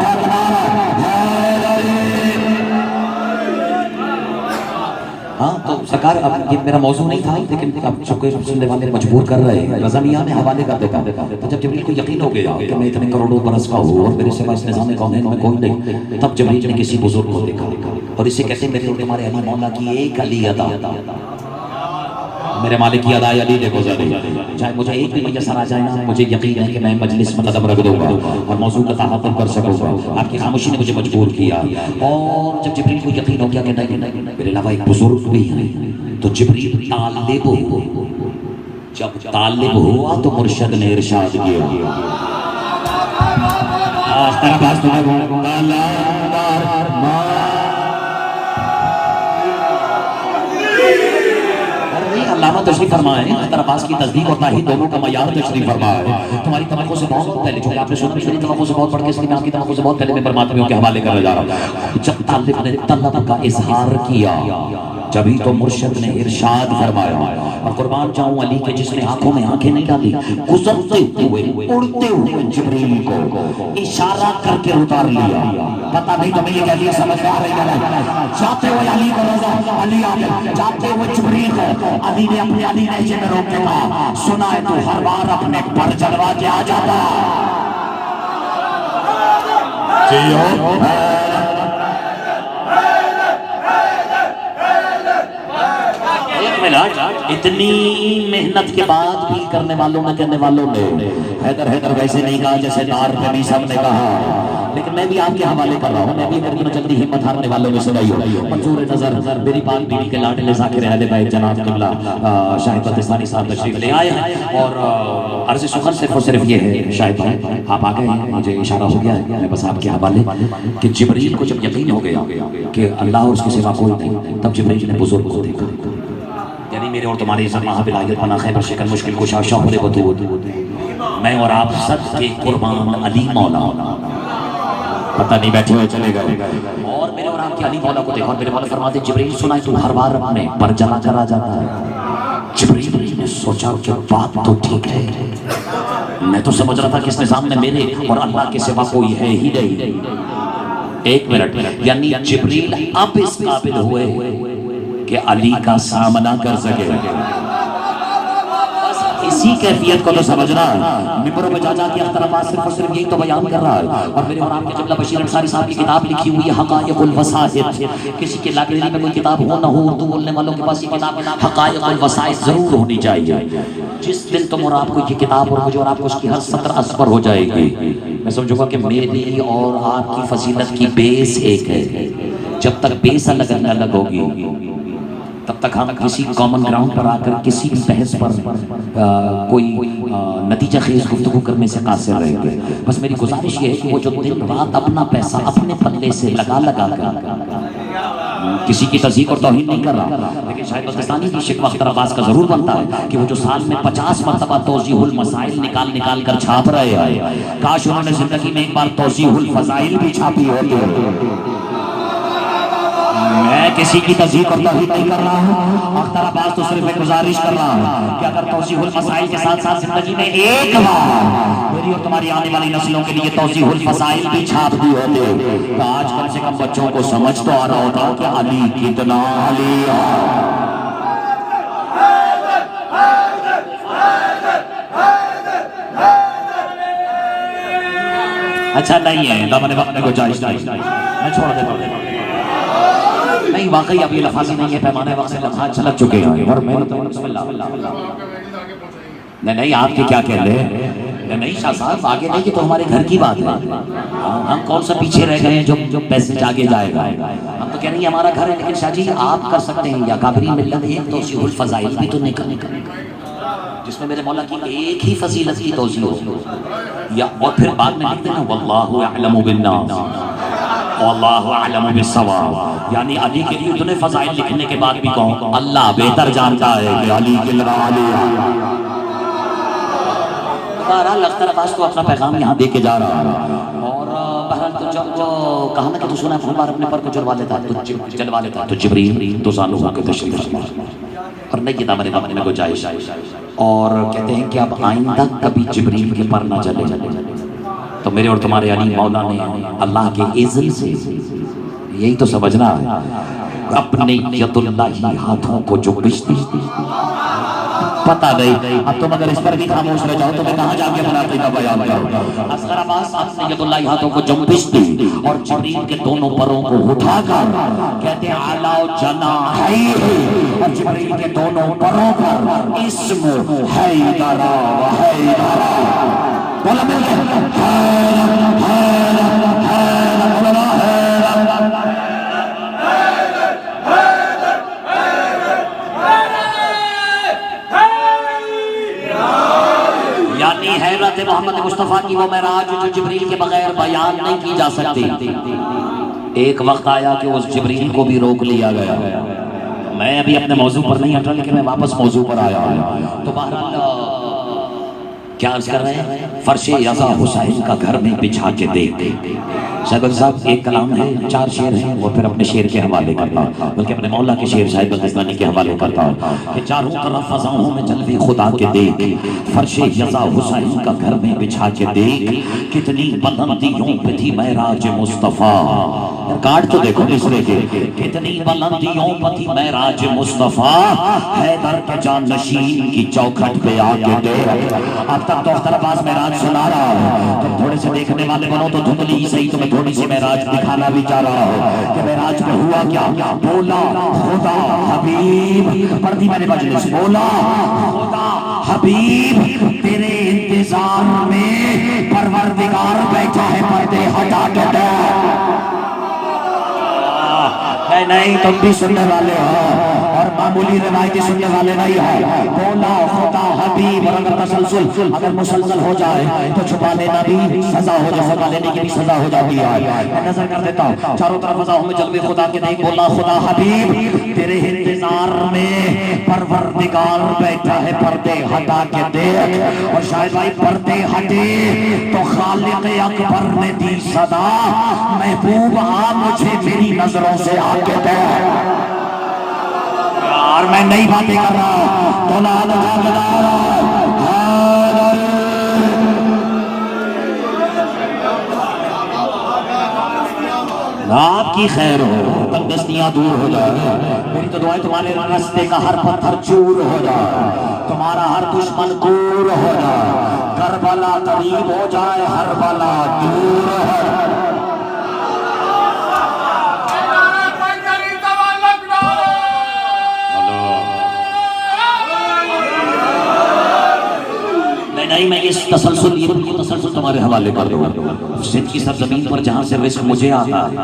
ہاں تو سرکار اب یہ میرا موضوع نہیں تھا، لیکن اب چونکہ سننے والے مجبور کر رہے ہیں، رضانیہ میں حوالے کر دیتا ہوں. تو جب جبریل کو یقین ہو گیا کہ میں اتنے کروڑوں برس کا ہوں اور میرے سوا اس نظام کونین میں کوئی نہیں، تب جبریل نے کسی بزرگ کو دیکھا اور اسے کہتے ہیں میرے اور تمہارے علی مولا کی ایک علی ادا، میرے مالک کی ادائے علی دیکھو ذرا، چاہے مجھے ایک بھی میسر آ جائے نا، مجھے یقین ہے کہ میں مجلس میں قدم رکھ دوں گا اور موضوع کا تحفظ کر سکوں گا. آپ کی خاموشی نے مجھے مجبور کیا. اور جب جبریل کو یقین ہو گیا کہ نہیں میرے علاوہ ایک بزرگ بھی ہے، تو جبریل طالب ہو، جب طالب ہوا تو مرشد نے ارشاد کیا. علامہ تشریف فرمائے اختر عباس کی تصدیق اور تائید دونوں کا معیار تشریف فرمائے. تمہاری توقع سے بہت پہلے، جو کہ آپ نے سنی توقع سے بہت پڑھ کے، اس لیے میں آپ کی توقع سے بہت پہلے ممبر ماتمیوں کے حوالے کرنے جا رہا ہوں. جب طالب نے طلب کا اظہار کیا، جبھی تو مرشد نے ارشاد فرمایا. اور قربان جاؤں علی کے جس نے آنکھوں میں آنکھیں نہیں ڈالی، گزرتے ہوئے اڑتے ہوئے جبریل کو اشارہ کر کے اتار لیا. پتہ نہیں تمہیں یہ کہہ دیا سمجھ آ رہی ہے. جاتے ہوئے علی کو روزہ علی آگے، جاتے ہوئے جبریل کو علی نے اپنے علی لہجے میں روک کے کہا سنا ہے تو ہر بار اپنے پر جلوا کے آ جاتا. اتنی محنت کے بعد بھی کرنے والوں نے کہنے والوں نے حیدر حیدر ویسے نہیں کہا جیسے دار نبی صاحب نے کہا. لیکن میں بھی آپ کے حوالے کر رہا ہوں. میں بھی اگر جلدی ہمت ہارنے والوں میں سنائی ہو. منظور نظر میری پاک بیوی کے لاڈلے ذاکر اہل بیت جناب قبلہ شاہد پاکستانی صاحب تشریف لے آئے ہیں. اور عرض سخن صرف اور صرف یہ ہے شاہد بھائی آپ آ گئے ہیں، مجھے اشارہ ہو گیا ہے، میں بس آپ کے حوالے کہ جبریل کو جب یقین ہو گیا کہ اللہ اور اس کے سوا کوئی نہیں، تب جبریل نے بزرگ کو دیکھا. یعنی میرے اور تمہاری عزت ماہ بلایت پناہ خیبر شکن مشکل کشا شاہر وطود، میں اور آپ سب کے قربان علی مولا. پتہ نہیں بیٹھے ہوئے چلے گئے. اور میرے اور آپ کے علی مولا کو دیکھا اور میرے مولا فرماتے جبریل سنا ہے تو ہر بار اپنے پر جلا کر آ جاتا ہے. جبریل نے سوچا کہ بات تو ٹھیک ہے، میں تو سمجھ رہا تھا کہ اس نظام میں میرے اور اللہ کے سوا کوئی ہے ہی نہیں. ایک منٹ، یعنی جبریل اب اس قابل ہوئے کہ علی کا سامنا کر سکے. اسی کیفیت کو تو سمجھنا. ممبروں پہ جا جا کے اختر عباس صرف اور صرف یہی تو بیان کر رہا ہے. اور میرے اور آپ کے جملہ بشیر انصاری صاحب کی کتاب لکھی ہوئی ہے حقائق الوسائط. کسی کے لائبریری میں کوئی کتاب ہو نہ ہو، اردو بولنے والوں کے پاس یہ کتاب حقائق الوسائط ضرور ہونی چاہیے. جس دن تم اور آپ کو یہ کتاب اور مجھے اور آپ کو اس کی ہر سطر اثر ہو جائے گی، میں سمجھوں گا کہ میری اور آپ کی فضیلت کی بیس ایک ہے. جب تک بیس الگ الگ ہوگی تب تک ہم کسی کامن گراؤنڈ پر آ کر کسی بھی بحث پر کوئی نتیجہ خیز گفتگو کرنے سے قاصر رہیں گے. بس میری گزارش یہ ہے کہ وہ جو دن رات اپنا پیسہ اپنے پلے سے لگا کر کسی کی تذیق اور توہین نہیں کر رہا، لیکن شاید پاکستانی کی شکوہ اختر عباس کا ضرور بنتا ہے کہ وہ جو سال میں 50 مرتبہ توضیح المسائل نکال کر چھاپ رہے ہیں، کاش انہوں نے زندگی میں ایک بار توضیح الفضائل بھی چھاپی ہوتی. میں کسی کی تذیق اور توہین نہیں کر رہا ہوں. اختر عباس تو صرف ایک گزارش کر رہا ہوں کہ اگر توضیح المسائل کے ساتھ ساتھ زندگی میں ایک بار میری اور تمہاری آنے والی نسلوں کے لیے توضیح الفضائل بھی چھاپ دی ہوتے تو آج کم سے کم بچوں کو سمجھ تو آ رہا ہوتا کہ علی کتنا علی ہے. اچھا نہیں ہے دامن وقت میں گنجائش نہیں، میں چھوڑ دیتا ہوں. نہیں واقعی اب یہ لفاظی نہیں ہے، پیمانے وقت سے لفظ چھلک چکے ہیں. اور میں نہیں آپ کے کیا کہہ رہے ہیں؟ نہیں شاہ صاحب آگے نہیں، کہ تو ہمارے گھر کی بات ہے. ہم کون سا پیچھے رہ گئے ہیں جو پیسے آگے جائے گا. ہم تو کہہ رہے ہیں ہمارا گھر ہے، لیکن شاہ جی آپ کر سکتے ہیں یا کابری ملت ایک توضیح الفضائل بھی تو نکل جس میں میرے مولا کی ایک ہی فضیلت کی توضیح ہو، یا اور پھر بعد میں لکھتے ہیں واللہ اعلم بالناس واللہ اعلم بالصواب. یعنی علی کے لیے اتنے فضائل لکھنے کے بعد بھی کہوں اللہ بہتر جانتا ہے کہ علی کے لڑا علی. بہرحال اختر عباس کو اپنا پیغام یہاں دے کے جا رہا ہے. اور بہرحال تو جب کہا نا کہ تو سنا ہے بار اپنے پر کو جلوا لیتا تو جبریل تو زانو ہو کے تشریف فرما اور نہیں کتاب میں گنجائش. اور کہتے ہیں کہ اب آئندہ کبھی جبریل کے پر نہ چلے تو میرے اور تمہارے علی مولا نے اللہ کے اذن سے، یہی تو سمجھنا ہے، اپنے ید اللہ ہاتھوں کو جو بچتی پتہ نہیں. اب تم اگر اس پر بھی خاموش رہ جاؤ تو میں کہاں جا کے مناقب کا بیان کروں. اصغر عباس اپنے ید اللہ ہاتھوں کو جنبشتی اور جبریل کے دونوں پروں کو اٹھا کر کہتے ہیں علاؤ جناحیہ، اور جبریل کے دونوں پروں پر اسم حیدر حیدر بولا مل گیا حیدر حیدر حیدر یعنی حیرت محمد مصطفیٰ کی وہ معراج جو جبریل کے بغیر بیان نہیں کی جا سکتی. ایک وقت آیا کہ اس جبریل کو بھی روک لیا گیا. میں ابھی اپنے موضوع پر نہیں ہٹا لیکن میں واپس موضوع پر آیا ہوں. تو بہرحال کیا عرض کر رہے ہیں؟ فرش یزا حسین کا گھر میں بچھا کے دیکھ. شاہد صاحب ایک کلام ہے، 4 شعر ہیں، وہ پھر اپنے شعر کے حوالے کرتا ہوں، بلکہ اپنے مولا کے شعر شاہد غزنوی کے حوالے کرتا ہوں کہ چاروں طرف فضاؤں میں جلوے خدا کے دیکھ. فرش یزا حسین کا گھر میں بچھا کے دیکھ، کتنی بلندیوں پہ تھی معراج مصطفیٰ. کارڈ تو دیکھو مصرے کے، کتنی بلندیوں پہ تھی معراج مصطفیٰ، حیدر کے جانشین کی چوکھٹ پہ آ کے دیکھ. اب تک تو اختر عباس معراج سنا رہا ہوں، تم تھوڑے سے دیکھنے والے بنو تو دھندلی صحیح، تمہیں تھوڑی سی معراج دکھانا بھی چاہ رہا ہوں کہ معراج میں ہوا کیا. بولا خدا حبیب، پڑھتی میں نے مجلس، بولا خدا حبیب تیرے انتظار میں پروردگار بیٹھا ہے پردے ہٹا کے دیکھ. نہیں تم بھی سننے والے ہو اور معمولی روایتی سننے والے نہیں ہو. بولا خدا حبیب، اور اگر مسلسل ہو جائے تو چھپا لینا بھی سزا ہو جائے، چھپا لینے کی بھی سزا ہو جاتی ہے. میں نظر کر دیتا ہوں چاروں طرف فضاؤں میں جلوے خدا کے دیکھ. بولا خدا حبیب تیرے انتظار میں پروردگار بیٹھا ہے پردے ہٹا کے دیکھ. اور شاید بھائی پردے ہٹے تو خالق اکبر نے دی صدا، محبوب آ مجھے میری نظروں سے آ کے دیکھ. اور میں نئی باتیں کر رہا تو لال آپ کی خیر ہو، تنگستیاں دور ہو جائے. میری تو دعائیں تمہارے راستے کا ہر پتھر چور ہو جائے، تمہارا ہر دشمن دور ہو جائے، کربلا قریب ہو جائے، ہر بلا دور ہو جائے. نہیں میں اس تسلسل تمہارے حوالے کر دوں. سندھ کی سرزمین پر جہاں سے رزق مجھے آتا ہے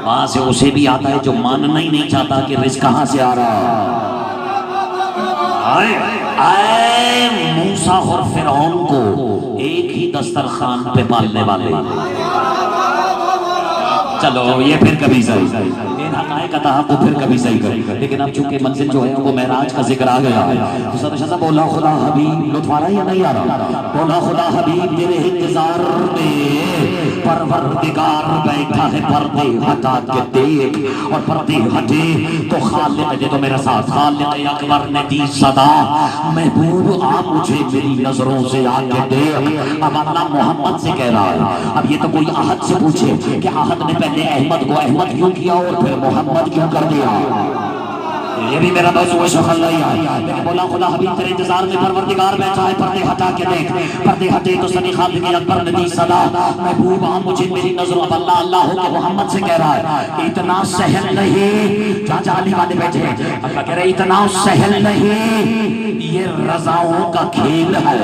وہاں سے اسے بھی آتا ہے جو ماننا ہی نہیں چاہتا کہ رزق کہاں سے آ رہا ہے. اے موسیٰ اور فرعون کو ایک ہی دسترخوان پہ پالنے والے. چلو یہ پھر کبھی صحیح، ان حقائق کا وہ پھر کبھی صحیح کرے. لیکن اب چونکہ منزل جو ہے وہ معراج کا ذکر آ گیا ہے تو سب شاہ بولا خدا حبیب، لطف آ رہا ہے یا نہیں آ رہا؟ بولا خدا حبیب تیرے انتظار میں پروردگار بیٹھا ہے پردے ہٹا کے دیکھ. اور پردے ہٹے تو خالق دے تو میرا ساتھ، خالق اکبر نے دی صدا، محبوب آ مجھے میری نظروں سے آ کے دیکھ. اب اللہ محمد سے کہہ رہا ہے. اب یہ تو کوئی احد سے پوچھے کہ احد نے پہلے احمد کو احمد کیوں کیا اور پھر محمد کیوں کر دیا، یہ بھی میرا موضوع شغل نہیں ہے. لیکن بولا خدا حبیب تیرے انتظار میں پروردگار بیٹھا ہے پردے ہٹا کے دیکھ. پردے ہٹے تو سنی خالق اکبر نے دی صدا، محبوب آ مجھے میری نظروں. اب اللہ اللہ ہو کے محمد سے کہہ رہا ہے کہ اتنا سہل نہیں، جہاں علی والے بیٹھے ہیں اللہ کہہ رہے اتنا سہل نہیں، یہ رضاؤں کا کھیل ہے.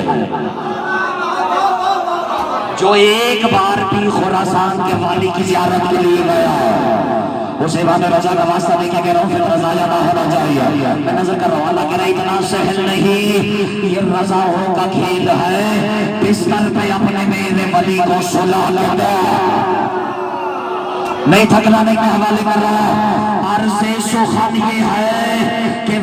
جو ایک بار بھی خراسان کے والی کی زیارت کے لیے گیا اسے وہاں میں رضا کا واسطہ دے کے کہہ رہا ہوں پھر رضا یادہ ہونا چاہیے. میں نظر کر رہا ہوں اللہ کہہ رہا ہے اتنا سہل نہیں، یہ رضاؤں کا کھیل ہے. بستر پہ اپنے میرے ولی کو سلا لگا، نہیں تھکنا نہیں میں حوالے کر رہا. عرض سخن یہ ہے کہ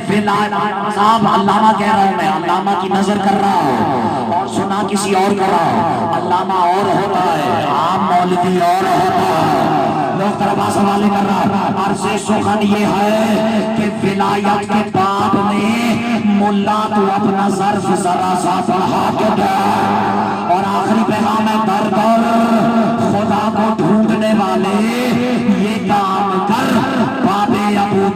صاحب علامہ کہہ رہا ہوں، میں علامہ کی نظر کر رہا ہوں اور سنا کسی اور کر رہا ہوں. علامہ اور ہوتا ہے، عام مولوی اور ہوتا ہے. لوگ عباس حوالے کر رہا. عرض سخن یہ ہے کہ ولایت کے باب میں ملا تو اپنا ظرف ذرا سا بڑھا کے دے. اور آخری پیغام ہے در در خدا کو ڈھونڈنے والے یہ کام کر، باب ابو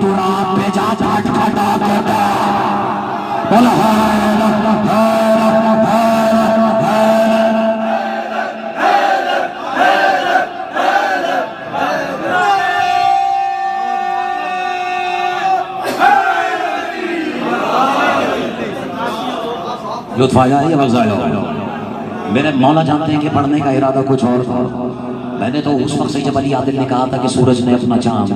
لطف آیا ہے یا وقت آیا؟ میرے مولا جانتے ہیں کہ پڑھنے کا ارادہ کچھ اور تھا. میں نے تو اس وقت سے جب علی عادل نے کہا تھا کہ سورج نے اپنا چاند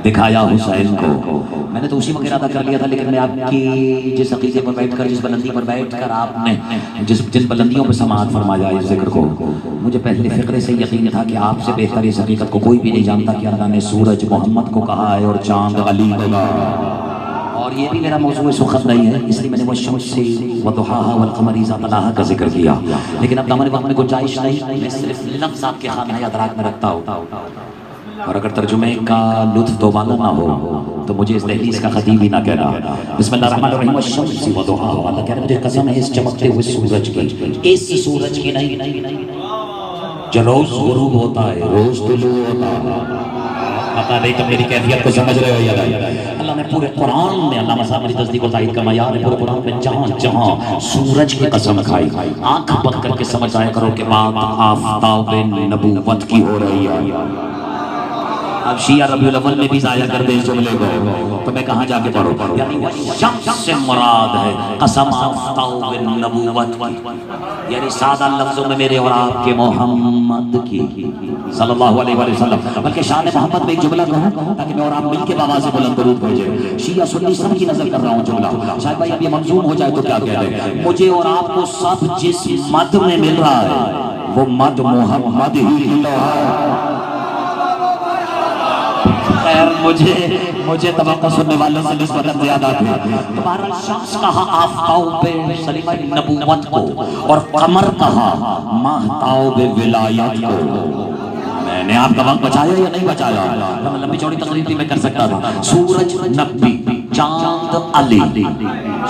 دکھایا حسین کو، میں نے تو اسی وقت ارادہ کر لیا تھا. لیکن میں آپ کی جس عقیدے پر بیٹھ کر، جس بلندی پر بیٹھ کر آپ نے جن بلندیوں پہ سماعت فرمایا اس ذکر کو، مجھے پہلے فقرے سے یقین تھا کہ آپ سے بہتر اس حقیقت کو کوئی بھی نہیں جانتا کہ اللہ نے سورج محمد کو کہا ہے اور چاند علی کو کہا. اور یہ بھی میرا موضوع سخن نہیں ہے، اس لیے میں نے والشمس وضحاها والقمر اذا تلاها کا ذکر کیا. لیکن اب دامن وقت میں گنجائش نہیں، میں صرف لفظ آپ کے خانہ ادراک میں رکھتا ہوں، اور اگر ترجمے کا لطف دوبارہ نہ ہو تو مجھے اس دہلیز کا خطیب ہی نہ کہنا. بسم اللہ الرحمن الرحیم. والشمس وضحاها. اللہ کہہ رہے مجھے قسم ہے اس چمکتے ہوئے سورج کی، اس سورج کی نہیں جو روز غروب ہوتا ہے، روز طلوع ہوتا ہے. پتا نہیں تم میری کیفیت کو سمجھ رہے ہو یا نہیں؟ اللہ نے پورے قرآن میں، اللہ مسا میری تصدیق و تائید کا معیار ہے، پورے قرآن میں جہاں جہاں سورج کی قسم کھائی. آنکھ بند کر کے سمجھ آیا کرو کہ بات آفتاب نبوت کی ہو رہی ہے. اب شیعہ ربیع الاول میں بھی ضائع کر دے اس جملے کو تو میں کہاں جا کے پڑھوں؟ یعنی شمس سے مراد ہے قسم آفتاب نبوت، یعنی سادہ لفظوں میں میرے اور آپ کے محمد کی صلی اللہ علیہ وآلہ وسلم. بلکہ شان محمد میں ایک جملہ کہوں تاکہ میں اور آپ مل کے بآواز بلند درود بھیجیں. شیعہ سنی سب کی نظر کر رہا ہوں جملہ، شاید بھائی اب یہ منظوم ہو جائے تو کیا کہہ دیں. مجھے اور آپ کو سب جس مد میں مل رہا ہے وہ مد محمد ہی ہے. خیر مجھے توقع سننے والوں سے نسبتاً زیادہ تھی. تمہارا شخص کہا آفتاب سلیمہ نبوت کو، اور قمر کہا ماہتاب ولایت کو. میں نے آپ کا وقت بچایا یا نہیں بچایا؟ لمبی چوڑی تقریر بھی میں کر سکتا تھا. سورج نبی، چاند علی.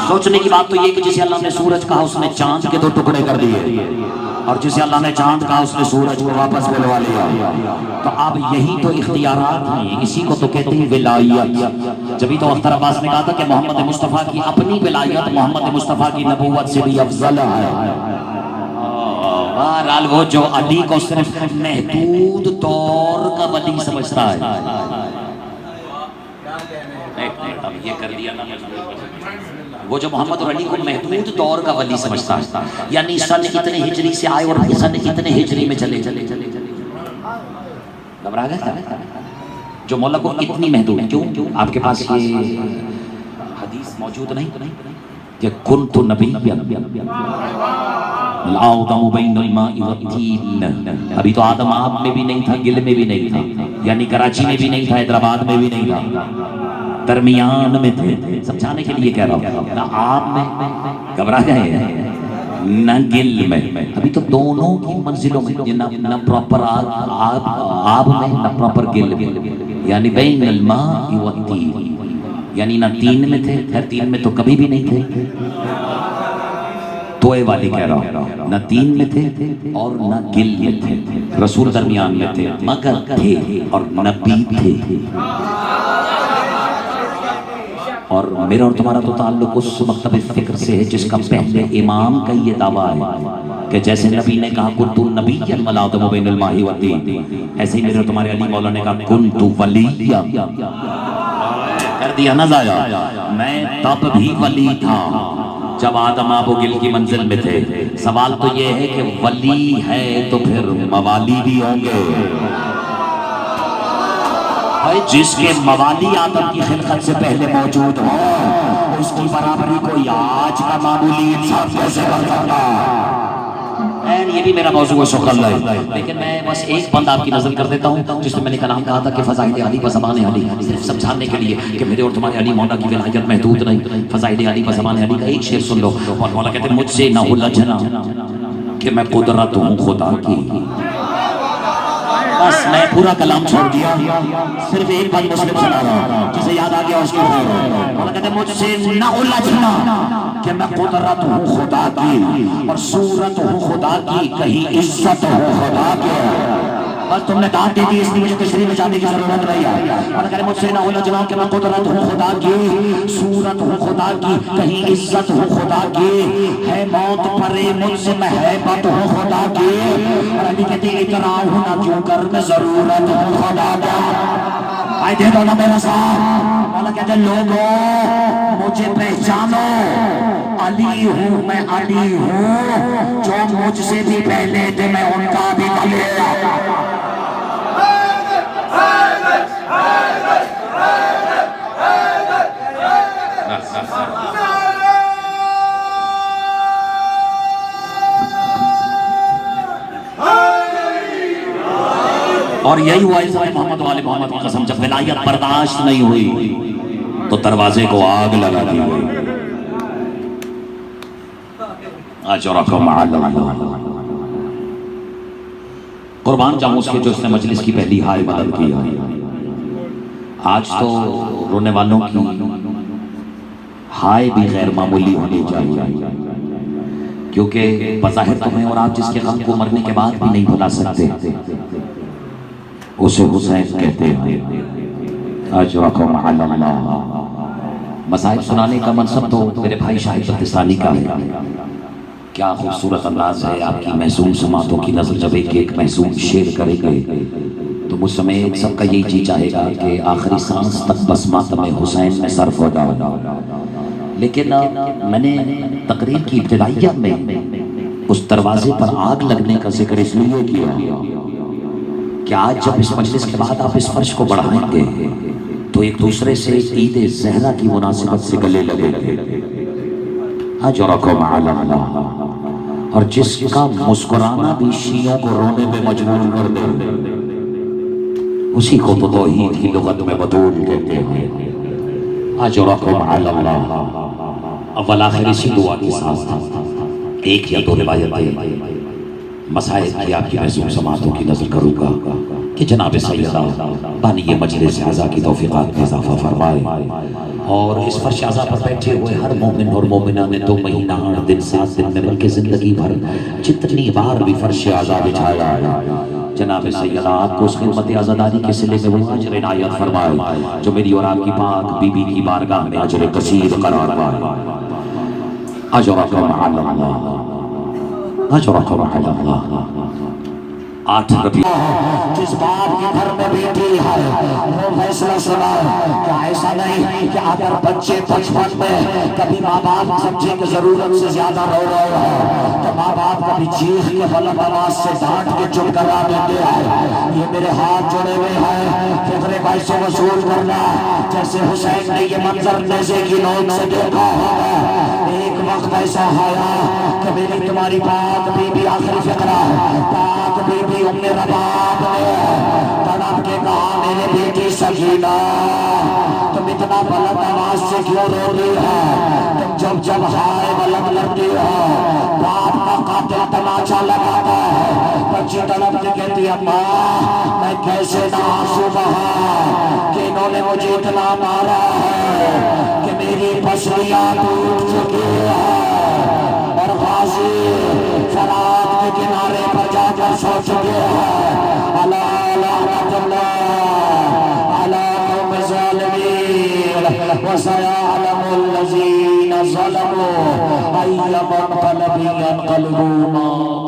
سوچنے کی بات تو یہ کہ جسے اللہ نے سورج کہا اس نے چاند کے 2 ٹکڑے کر دیے، اور جسے اللہ نے چاند کہا اس نے سورج کو واپس بلوا لیا. تو اب یہی تو اختیارات ہیں، اسی کو تو کہتے ہیں ولایت. جبھی تو اختر عباس نے کہا تھا کہ محمد مصطفیٰ کی اپنی ولایت محمد مصطفیٰ کی نبوت سے بھی افضل ہے. بہرحال وہ جو علی کو صرف محدود طور کا ولی سمجھتا ہے، یہ کر دیا نا، وہ جو محمد اور علی کو محدود دور کا ولی سمجھتا ہے، یعنی سن اتنے ہجری سے آئے اور سن اتنے ہجری میں چلے. گھبرا گئے؟ جو مولا کو اتنی محدود ہے. کیوں؟ آپ کے پاس یہ حدیث موجود نہیں کہ کنت نبیا الآدم بین الماء والطین. ابھی تو آدم آب میں بھی نہیں تھا، گل میں بھی نہیں تھا، یعنی کراچی میں بھی نہیں تھا، حیدرآباد میں بھی نہیں تھا، درمیان میں تھے. سمجھانے کے لیے کہہ رہا ہوں، نہ آپ میں گھبرا گئے نہ گل میں. ابھی تو دونوں کی منزلوں میں، نہ پراپر آب میں نہ پراپر گل میں، یعنی بین الماء والطین. یعنی نہ تین میں تھے، خیر تین میں تو کبھی بھی نہیں تھے، توئے والی کہہ رہا ہوں، نہ تین میں تھے اور نہ گل میں تھے. رسول درمیان میں تھے، مگر تھے اور نبی تھے. اور میرا اور تمہارا تو تعلق اس مکتب فکر سے ہے جس کا پہلے امام کا یہ دعویٰ ہے کہ جیسے نبی نے کہا کنت نبیا والآدم بین الماء والطین، ایسے ہی میرے اور تمہارے علی مولا نے کہا کنت ولیا. کر دیا نہ ضائع. میں تب بھی ولی تھا جب آدم آب و گل کی منزل میں تھے. سوال تو یہ ہے کہ ولی ہے تو پھر موالی بھی ہوں گے. جس کے موالی آدم کی خلقت سے پہلے موجود ہوں، اس کی برابری کوئی آج کا معمولی انسان کیسے کر سکتا؟ یہ بھی میرا موضوع سخن ہے، لیکن میں بس ایک بند آپ کی نظر کر دیتا ہوں جس میں میں نے کلام کہا تھا کہ فضائل علی و زمان علی، صرف سمجھانے کے لیے کہ میرے اور تمہارے علی مولا کی ولایت محدود نہیں. فضائل علی و زمان علی کا ایک شعر سن لو. اور مولا کہتے ہیں مجھ سے نہ الجھنا کہ میں قدرت ہوں خدا کی. بس میں پورا کلام چھوڑ دیا، صرف ایک بات مسلم سنا رہا ہوں، جسے یاد آ گیا اس کو. مولا کہتے ہیں مجھ سے نہ الجھنا کہ میں قدرت ہوں خدا کی اور صورت ہوں خدا کی، کہیں عزت ہوں خدا کی. بس تم نے ڈانٹ دے دی اس لیے مجھے تشریح میں جانے کی ضرورت نہیں ہے. اور کرے مجھ سے نہ ہونا جناب کہ میں قدرت ہوں خدا کی, صورت ہوں خدا کی, کہیں عزت ہوں خدا کی, ہے موت پرے مجھ سے میں ہیبت ہوں خدا کی. اور علی کہتے ہیں اتنا ہوں نہ کیوں کر میں ضرورت ہوں خدا کا. آئے دے دو نا میرا ساتھ. مولا کہتے ہیں لوگوں مجھے پہچانو, علی ہوں میں علی ہوں, جو مجھ سے بھی پہلے تھے میں ان کا بھی پہلے. اور یہی ہوا اس محمد والے محمد کی قسم, جب ولایت برداشت نہیں ہوئی تو دروازے کو آگ لگا دی گئی. اجرکم علی اللہ. قربان جاؤں اس کے جو اس نے مجلس کی پہلی ہائے مدد کی. آج تو رونے والوں کی ہائے بھی غیر معمولی ہونی چاہیے, کیونکہ بظاہر تمہیں اور آپ جس کے غم کو مرنے کے بعد بھی نہیں بھلا سکتے اسے حسین کہتے ہیں. اجرکم علی اللہ. مصائب سنانے کا منصب تو میرے بھائی شاہد بتستانی کا ہے. کیا خوبصورت انداز ہے آپ کی محسوم سماعتوں کی نظر جب ایک ایک محسوم شعر کرے گئے تو مجھ سمیت سب کا یہی جی چاہے گا کہ آخری سانس تک بس ماتم حسین میں صرف ہو جاؤ. لیکن میں نے تقریر کی ابتدائیت میں اس دروازے پر آگ لگنے کا ذکر اس لیے کیا کہ آج جب اس مجلس کے بعد آپ اس فرش کو بڑھائیں گے تو ایک دوسرے سے عید زہرہ کی مناسبت سے گلے لگے گے. اجرکم علی اللہ. اور جس کا مسکرانا بھی شیعوں کو رونے پہ مجبور کر دے اسی کو تو توحید کی لغت میں بطول کہتے ہیں. اجرکم علی اللہ. اول آخر اسی دعا کے ساتھ ایک یا دو روایتیں مسائل کی آپ کی محسوم سماعتوں کی نظر کروں گا کہ جناب سیدہ بانی مجلس اعزا کی توفیقات میں اضافہ فرمائے, اور اس فرش اعزا پر بیٹھے ہوئے ہر مومن اور مومنہ نے 2 مہینہ 8 دن 7 دن میں بلکہ زندگی بھر جتنی بار بھی فرش اعزا بچھایا ہے, جناب سیدہ آپ کو اس خدمت عزاداری کے صلے میں وہ اجر عنایت فرمائے جو میری اور آپ کی پاک بی بی کی بارگاہ میں اجر کثیر قرار پائے. اجرکم علی اللہ. اجرکم علی اللہ. 8 ربیع جس باپ کے گھر میں بیٹی ہے وہ فیصلہ سنا کہ ایسا نہیں کہ اگر بچے بچپن میں کبھی ماں باپ سمجھے کہ ضرورت سے زیادہ رو رہے ہیں تو ماں باپ کبھی چیخ کے بلند آواز سے ڈانٹ کے چپ کرا دیتے ہیں. یہ میرے ہاتھ جڑے ہوئے ہیں فطرے پیسے وصول کرنا. جیسے حسین نے یہ منظر نیزے کی نوک سے دیکھا ہوگا, ایک وقت ایسا آیا کہ میری تمہاری پاک بی بی آخری فقرہ پاک بی بی ام رباب نے تڑپ کے کہا میرے بیٹی سکینہ تم اتنا بلند آواز سے کیوں رو رہی ہے؟ تم جب ہائے بلند لگتی ہو باپ کا قاتل تماشا لگاتا ہے. بچی تڑپ کے کہتی ہے ماں میں کیسے نہ آنسو بہا کہ انہوں نے مجھے اتنا مارا ہے کہ میری پسلیاں ٹوٹ چکی ہے اور غازی فرات کے کنارے پر جا کر سو چکے ہیں. اللہ لعنت اللہ علی قوم ظالمین وسيعلم الذين ظلموا أي منقلب ينقلبون.